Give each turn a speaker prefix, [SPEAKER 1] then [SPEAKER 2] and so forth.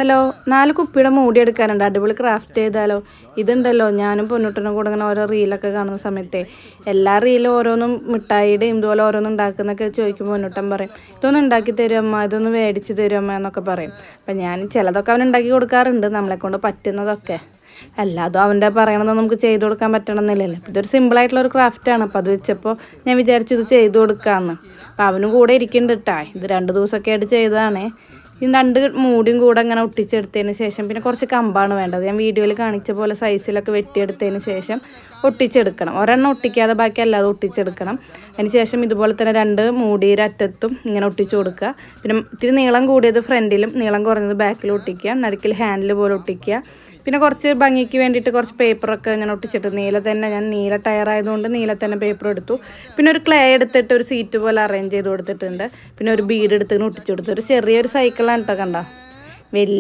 [SPEAKER 1] Hello, 4 കുപ്പിയുടെ മൂടി എടുക്കാനുണ്ട്. അടിപൊളി ക്രാഫ്റ്റ് ചെയ്താലോ? ഇതുണ്ടല്ലോ, ഞാനും പൊന്നൂട്ടനും കൂടെ ഇങ്ങനെ ഓരോ റീലൊക്കെ കാണുന്ന സമയത്തെ എല്ലാ റീലും ഓരോന്നും മിഠായിയുടെയും ഇതുപോലെ ഓരോന്നും ഉണ്ടാക്കുന്നൊക്കെ ചോദിക്കുമ്പോൾ പൊന്നൂട്ടൻ പറയും, ഇതൊന്നും ഉണ്ടാക്കി തരുമമ്മ, ഇതൊന്ന് മേടിച്ച് തരുമമ്മ എന്നൊക്കെ പറയും. അപ്പം ഞാൻ ചിലതൊക്കെ അവൻ ഉണ്ടാക്കി കൊടുക്കാറുണ്ട്, നമ്മളെക്കൊണ്ട് പറ്റുന്നതൊക്കെ. അല്ലാതും അവൻ്റെ പറയണത് നമുക്ക് ചെയ്ത് കൊടുക്കാൻ പറ്റണമെന്നില്ലല്ലോ. ഇതൊരു സിമ്പിളായിട്ടുള്ളൊരു ക്രാഫ്റ്റാണ്. അപ്പോൾ അത് വെച്ചപ്പോൾ ഞാൻ വിചാരിച്ചു ഇത് ചെയ്ത് കൊടുക്കാമെന്ന്. അപ്പോൾ അവനും കൂടെ ഇരിക്കുന്നുണ്ട് കേട്ടോ. ഇത് 2 ദിവസമൊക്കെ ആയിട്ട് ചെയ്തതാണേ. ഈ 2 മൂടിയും കൂടെ അങ്ങനെ ഒട്ടിച്ചെടുത്തതിന് ശേഷം പിന്നെ കുറച്ച് കമ്പാണ് വേണ്ടത്. ഞാൻ വീഡിയോയിൽ കാണിച്ച പോലെ സൈസിലൊക്കെ വെട്ടിയെടുത്തതിന് ശേഷം ഒട്ടിച്ചെടുക്കണം. ഒരെണ്ണം ഒട്ടിക്കാതെ ബാക്കി അല്ലാതെ ഒട്ടിച്ചെടുക്കണം. അതിന് ശേഷം ഇതുപോലെ തന്നെ 2 മൂടിയുടെ അറ്റത്തും ഇങ്ങനെ ഒട്ടിച്ചു കൊടുക്കുക. പിന്നെ ഇത്തിരി നീളം കൂടിയത് ഫ്രണ്ടിലും നീളം കുറഞ്ഞത് ബാക്കിലും ഒട്ടിക്കുക. നടുക്കിൽ ഹാൻഡിൽ പോലെ ഒട്ടിക്കുക. പിന്നെ കുറച്ച് ഭംഗിക്ക് വേണ്ടിയിട്ട് കുറച്ച് പേപ്പറൊക്കെ ഞാൻ ഒട്ടിച്ചിട്ട് ഞാൻ നീല ടയറായതുകൊണ്ട് നീല തന്നെ പേപ്പർ എടുത്തു. പിന്നെ ഒരു ക്ലേ എടുത്തിട്ട് ഒരു സീറ്റ് പോലെ അറേഞ്ച് ചെയ്ത് കൊടുത്തിട്ടുണ്ട്. പിന്നെ ഒരു ബീഡ് എടുത്ത് ഒട്ടിച്ചു കൊടുത്തു. ഒരു ചെറിയൊരു സൈക്കിളാണ് കേട്ടോ, കണ്ടോ? വലിയ